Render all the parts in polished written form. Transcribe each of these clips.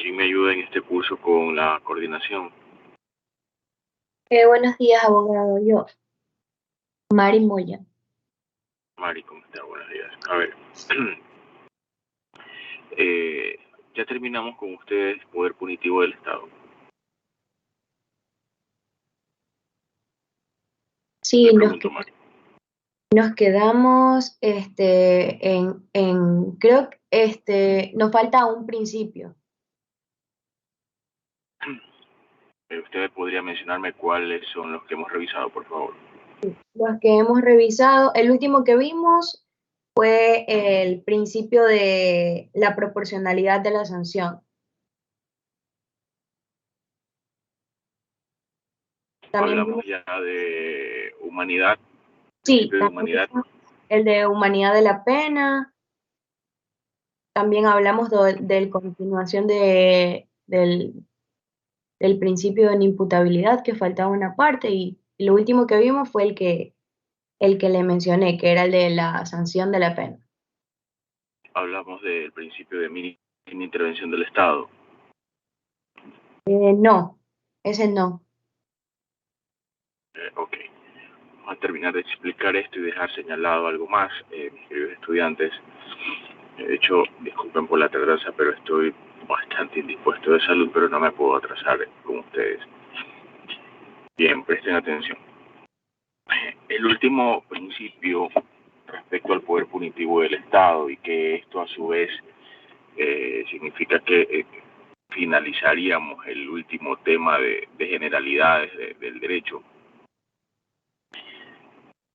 ¿Quién me ayuda en este curso con la coordinación? Buenos días, abogado. Yo, Mari Moya. Mari, ¿cómo está? Buenos días. A ver, ya terminamos con ustedes poder punitivo del Estado. Sí, Le pregunto, Mari. nos quedamos creo que nos falta un principio. ¿Usted podría mencionarme cuáles son los que hemos revisado, por favor? Los que hemos revisado, el último que vimos fue el principio de la proporcionalidad de la sanción. También Hablamos ya de humanidad, sí, principio de humanidad. el de humanidad de la pena. También hablamos de continuación del principio de inimputabilidad, que faltaba una parte, y lo último que vimos fue el que le mencioné, que era el de la sanción de la pena. Hablamos del principio de mínima intervención del Estado. No, ese no. Ok. Vamos a terminar de explicar esto y dejar señalado algo más, mis queridos estudiantes. De hecho, disculpen por la tardanza, pero estoy bastante indispuesto de salud, pero no me puedo atrasar con ustedes. Bien, presten atención. El último principio respecto al poder punitivo del Estado, y que esto a su vez significa que finalizaríamos el último tema de generalidades del derecho,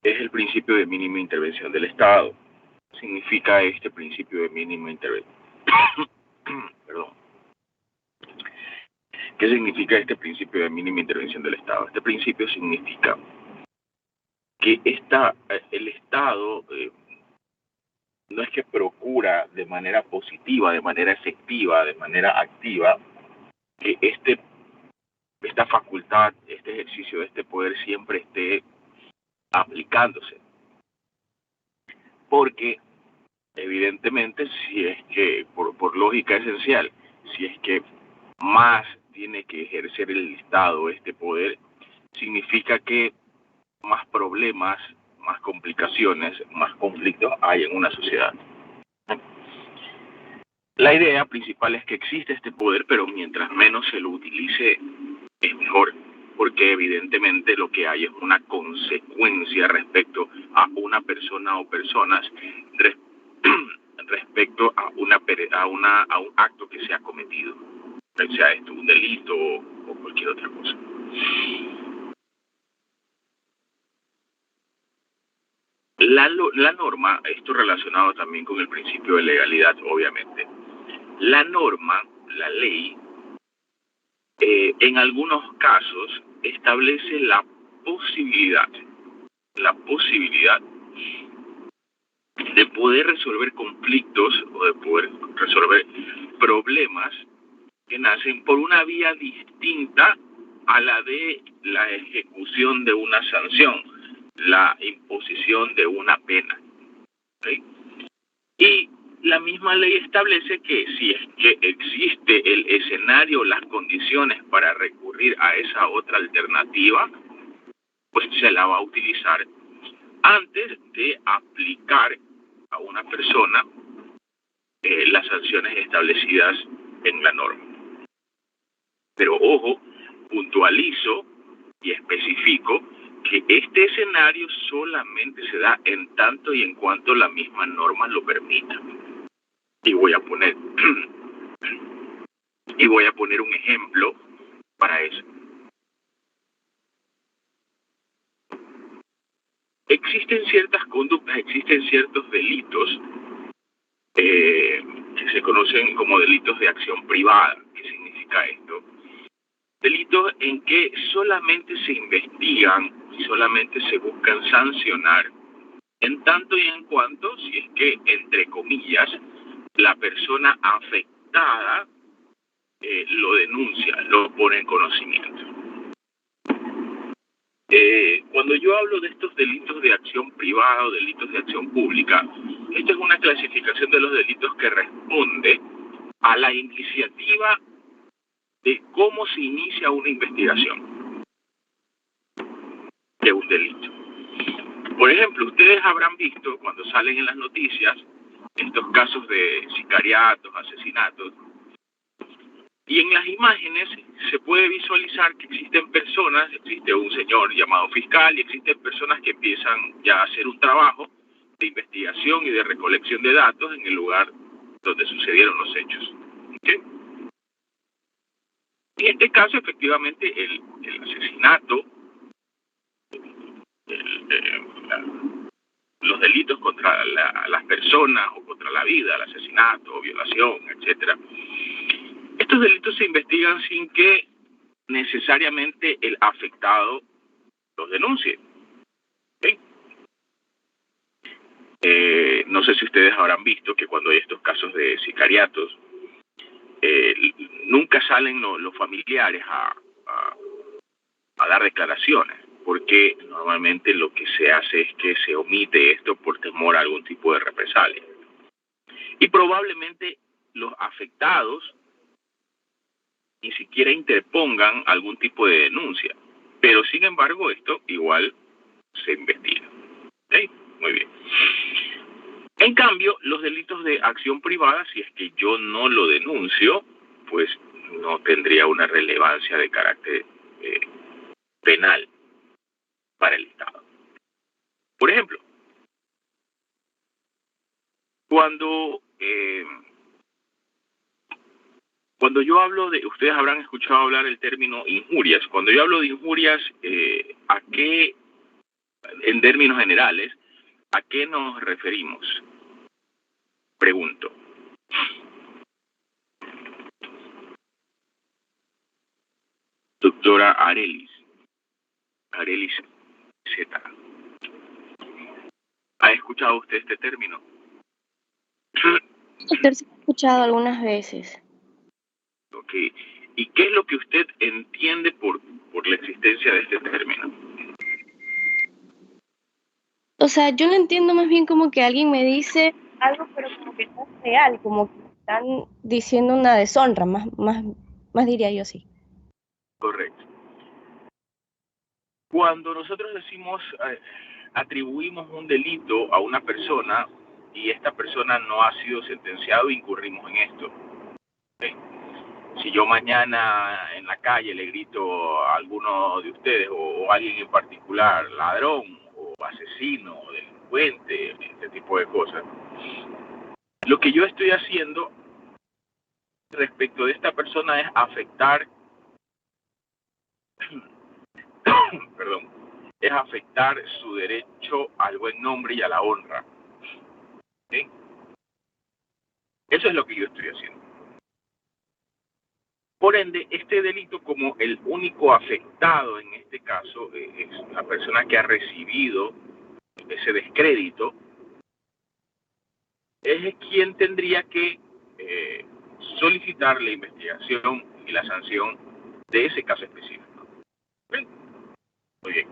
es el principio de mínima intervención del Estado. Significa este principio de mínima intervención. Perdón. ¿Qué significa este principio de mínima intervención del Estado? Este principio significa que el Estado no es que procura de manera positiva, de manera efectiva, de manera activa, que esta facultad, este ejercicio de este poder siempre esté aplicándose. Porque, evidentemente, si es que, por lógica esencial, si es que más tiene que ejercer el Estado este poder, significa que más problemas, más complicaciones, más conflictos hay en una sociedad. La idea principal es que existe este poder, pero mientras menos se lo utilice, es mejor, porque evidentemente lo que hay es una consecuencia respecto a una persona o personas respecto a un acto que se ha cometido, sea esto un delito o cualquier otra cosa. La norma, esto relacionado también con el principio de legalidad, obviamente, la norma, la ley, en algunos casos establece la posibilidad de poder resolver conflictos o de poder resolver problemas que nacen por una vía distinta a la de la ejecución de una sanción, la imposición de una pena. ¿Okay? Y la misma ley establece que si es que existe el escenario, las condiciones para recurrir a esa otra alternativa, pues se la va a utilizar antes de aplicar a una persona las sanciones establecidas en la norma. Pero ojo, puntualizo y especifico que este escenario solamente se da en tanto y en cuanto la misma norma lo permita. Y voy a poner un ejemplo para eso. Existen ciertas conductas, existen ciertos delitos que se conocen como delitos de acción privada. ¿Qué significa esto? Delitos en que solamente se investigan y solamente se buscan sancionar en tanto y en cuanto, si es que, entre comillas, la persona afectada lo denuncia, lo pone en conocimiento. Cuando yo hablo de estos delitos de acción privada o delitos de acción pública, esta es una clasificación de los delitos que responde a la iniciativa de cómo se inicia una investigación de un delito. Por ejemplo, ustedes habrán visto cuando salen en las noticias estos casos de sicariatos, asesinatos, y en las imágenes se puede visualizar que existen personas, existe un señor llamado fiscal y existen personas que empiezan ya a hacer un trabajo de investigación y de recolección de datos en el lugar donde sucedieron los hechos. ¿Okay? En este caso, efectivamente, el asesinato, los delitos contra las personas o contra la vida, el asesinato o violación, etcétera. Estos delitos se investigan sin que necesariamente el afectado los denuncie. ¿Okay? No sé si ustedes habrán visto que cuando hay estos casos de sicariatos, nunca salen los familiares a dar declaraciones, porque normalmente lo que se hace es que se omite esto por temor a algún tipo de represalia. Y probablemente los afectados ni siquiera interpongan algún tipo de denuncia, pero sin embargo esto igual se investiga. ¿Okay? Muy bien. En cambio, los delitos de acción privada, si es que yo no lo denuncio, pues no tendría una relevancia de carácter penal para el Estado. Por ejemplo, cuando yo hablo de, ustedes habrán escuchado hablar del término injurias. Cuando yo hablo de injurias, ¿a qué, en términos generales, a qué nos referimos? Pregunto. Doctora Arelis Z. ¿Ha escuchado usted este término? Doctor, sí, he escuchado algunas veces. Ok. ¿Y qué es lo que usted entiende por la existencia de este término? O sea, yo lo entiendo más bien como que alguien me dice algo, pero como que no es real, como que están diciendo una deshonra, más diría yo así. Correcto. Cuando nosotros decimos, atribuimos un delito a una persona y esta persona no ha sido sentenciado, incurrimos en esto. ¿Okay? Si yo mañana en la calle le grito a alguno de ustedes o a alguien en particular, ladrón o asesino o delincuente, este tipo de cosas, lo que yo estoy haciendo respecto de esta persona es afectar perdón, es afectar su derecho al buen nombre y a la honra. ¿Sí? Eso es lo que yo estoy haciendo. Por ende, este delito, como el único afectado en este caso es la persona que ha recibido ese descrédito, es quien tendría que solicitar la investigación y la sanción de ese caso específico. ¿Sí? Muy bien.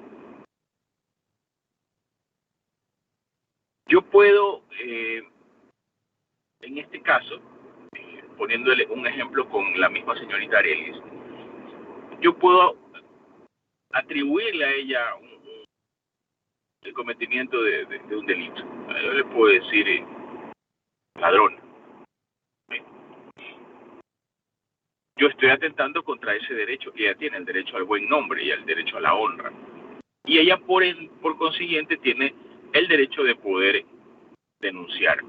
Yo puedo, en este caso, poniéndole un ejemplo con la misma señorita Arelis, yo puedo atribuirle a ella el cometimiento de un delito. Yo le puedo decir ladrón. Yo estoy atentando contra ese derecho y ella tiene el derecho al buen nombre y el derecho a la honra. Y ella, por consiguiente, tiene el derecho de poder denunciar.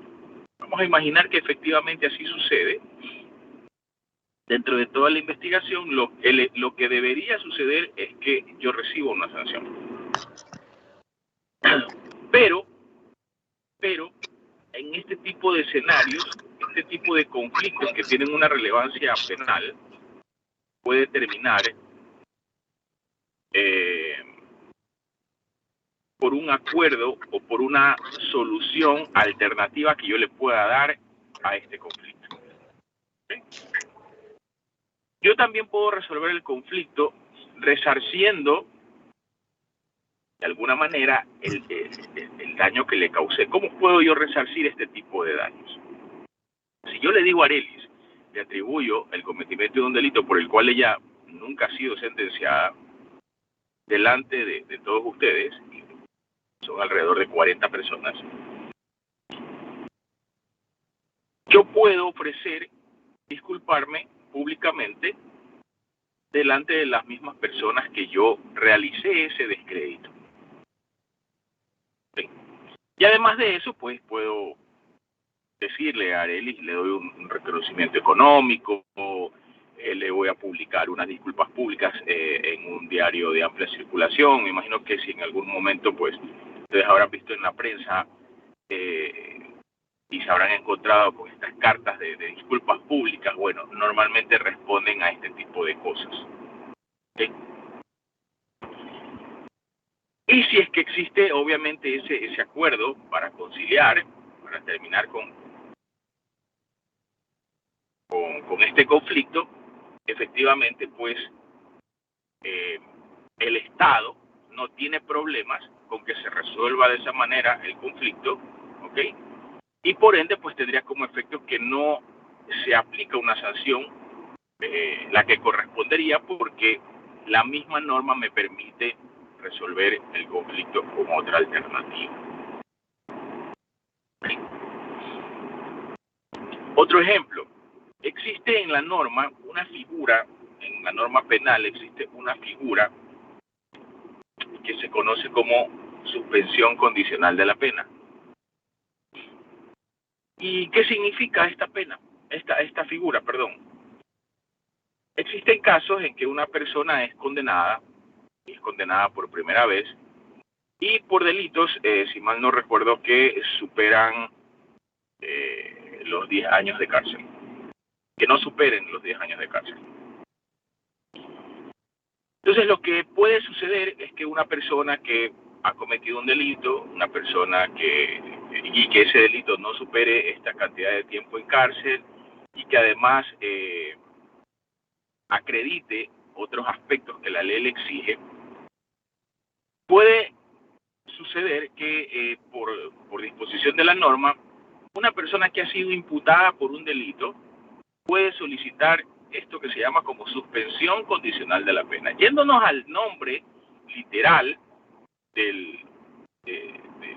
Vamos a imaginar que efectivamente así sucede. Dentro de toda la investigación, lo que debería suceder es que yo reciba una sanción. Pero, en este tipo de escenarios, este tipo de conflictos que tienen una relevancia penal, puede terminar por un acuerdo o por una solución alternativa que yo le pueda dar a este conflicto. ¿Sí? Yo también puedo resolver el conflicto resarciendo de alguna manera el daño que le causé. ¿Cómo puedo yo resarcir este tipo de daños? Si yo le digo a Arelis le atribuyo el cometimiento de un delito por el cual ella nunca ha sido sentenciada delante de todos ustedes, son alrededor de 40 personas, yo puedo ofrecer disculparme públicamente delante de las mismas personas que yo realicé ese descrédito. ¿Sí? Y además de eso, pues puedo decirle a Arelis, le doy un reconocimiento económico, le voy a publicar unas disculpas públicas en un diario de amplia circulación. Me imagino que si en algún momento, pues, ustedes habrán visto en la prensa y se habrán encontrado con estas cartas de disculpas públicas, bueno, normalmente responden a este tipo de cosas. ¿Sí? Y si es que existe, obviamente, ese acuerdo para conciliar, para terminar con este conflicto, efectivamente, pues, el Estado no tiene problemas con que se resuelva de esa manera el conflicto, ¿ok? Y por ende, pues tendría como efecto que no se aplica una sanción, la que correspondería, porque la misma norma me permite resolver el conflicto con otra alternativa. Otro ejemplo, existe en la norma una figura, en la norma penal existe una figura que se conoce como suspensión condicional de la pena. ¿Y qué significa esta pena? Esta figura, perdón. Existen casos en que una persona es condenada por primera vez, y por delitos, si mal no recuerdo, que superan los 10 años de cárcel. Que no superen los 10 años de cárcel. Entonces, lo que puede suceder es que una persona que ha cometido un delito, una persona y que ese delito no supere esta cantidad de tiempo en cárcel, y que además acredite otros aspectos que la ley le exige, puede suceder que por disposición de la norma, una persona que ha sido imputada por un delito puede solicitar esto que se llama como suspensión condicional de la pena. Yéndonos al nombre literal de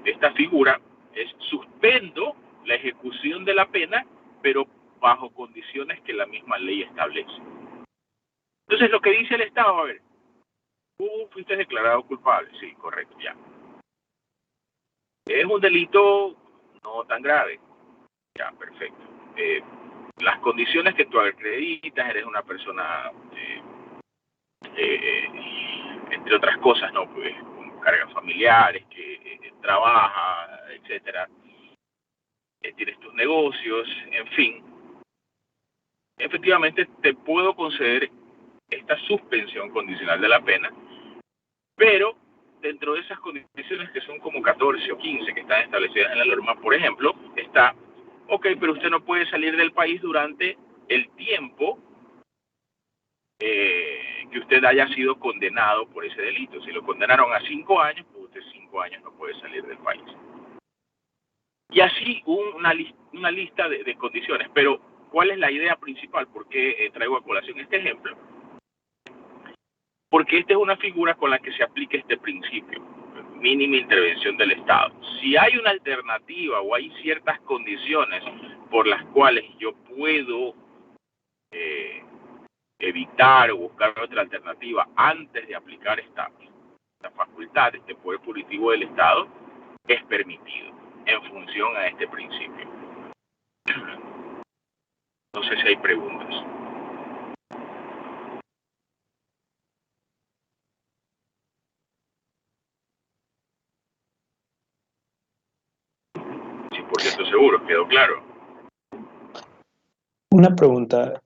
esta figura, es suspendo la ejecución de la pena, pero bajo condiciones que la misma ley establece. Entonces, lo que dice el Estado, a ver, tú fuiste declarado culpable, sí, correcto, ya. Es un delito no tan grave, ya, perfecto. Las condiciones que tú acreditas, eres una persona, entre otras cosas, ¿no? Pues con cargas familiares, que trabaja, etcétera, tienes tus negocios, en fin. Efectivamente, te puedo conceder esta suspensión condicional de la pena, pero dentro de esas condiciones, que son como 14 o 15 que están establecidas en la norma, por ejemplo, está, ok, pero usted no puede salir del país durante el tiempo que usted haya sido condenado por ese delito. Si lo condenaron a 5 años, pues usted 5 años no puede salir del país. Y así una lista de condiciones. Pero, ¿cuál es la idea principal? ¿Por qué traigo a colación este ejemplo? Porque esta es una figura con la que se aplica este principio, mínima intervención del Estado. Si hay una alternativa o hay ciertas condiciones por las cuales yo puedo evitar o buscar otra alternativa antes de aplicar esta facultad, este poder punitivo del Estado, es permitido en función a este principio. No sé si hay preguntas. Sí, por cierto, seguro, quedó claro. Una pregunta,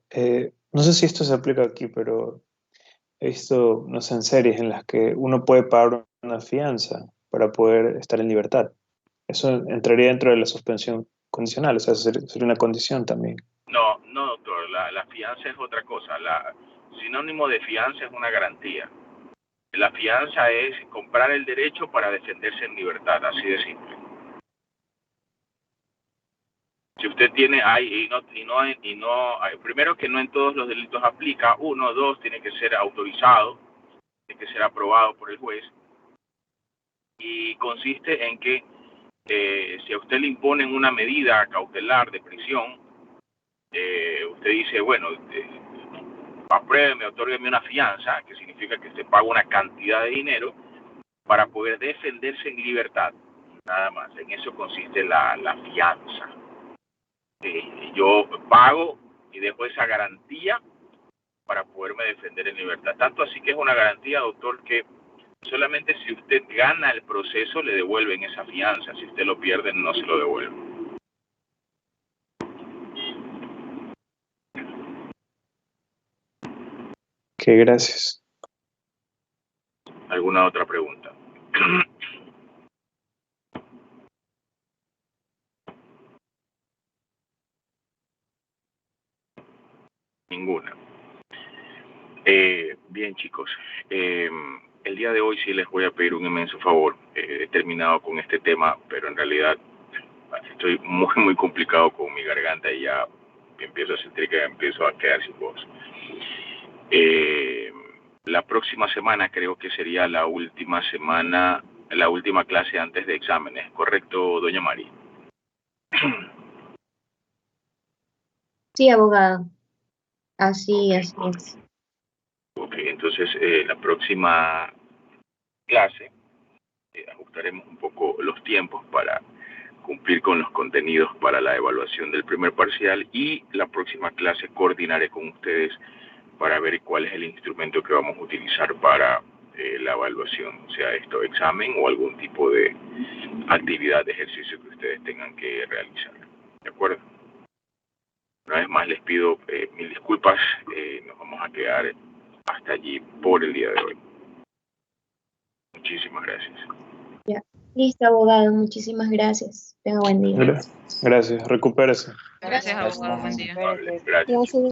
no sé si esto se aplica aquí, pero he visto, no sé, en series en las que uno puede pagar una fianza para poder estar en libertad. Eso entraría dentro de la suspensión condicional, o sea, sería una condición también. No, no, doctor, la fianza es otra cosa. Sinónimo de fianza es una garantía. La fianza es comprar el derecho para defenderse en libertad, así de simple. Si usted tiene primero que no en todos los delitos aplica, 1, 2, tiene que ser autorizado, tiene que ser aprobado por el juez, y consiste en que si a usted le imponen una medida cautelar de prisión, usted dice, bueno, apruébeme, otórgueme una fianza, que significa que usted paga una cantidad de dinero para poder defenderse en libertad, nada más. En eso consiste la fianza. Yo pago y dejo esa garantía para poderme defender en libertad. Tanto así que es una garantía, doctor, que solamente si usted gana el proceso le devuelven esa fianza. Si usted lo pierde, no se lo devuelven. Ok, gracias. ¿Alguna otra pregunta? Ninguna. Bien, chicos. El día de hoy sí les voy a pedir un inmenso favor. He terminado con este tema, pero en realidad estoy muy complicado con mi garganta y ya empiezo a sentir que empiezo a quedar sin voz. La próxima semana creo que sería la última clase antes de exámenes, ¿correcto, doña Mari? Sí, abogado. Así es. Ok, entonces la próxima clase ajustaremos un poco los tiempos para cumplir con los contenidos para la evaluación del primer parcial, y la próxima clase coordinaré con ustedes para ver cuál es el instrumento que vamos a utilizar para la evaluación, sea esto examen o algún tipo de actividad de ejercicio que ustedes tengan que realizar. ¿De acuerdo? Una vez más les pido mil disculpas, nos vamos a quedar hasta allí por el día de hoy. Muchísimas gracias. Ya. Listo, abogado. Muchísimas gracias. Tenga buen día. Gracias, recupérese. Gracias, abogado. Buen día. Vale, gracias.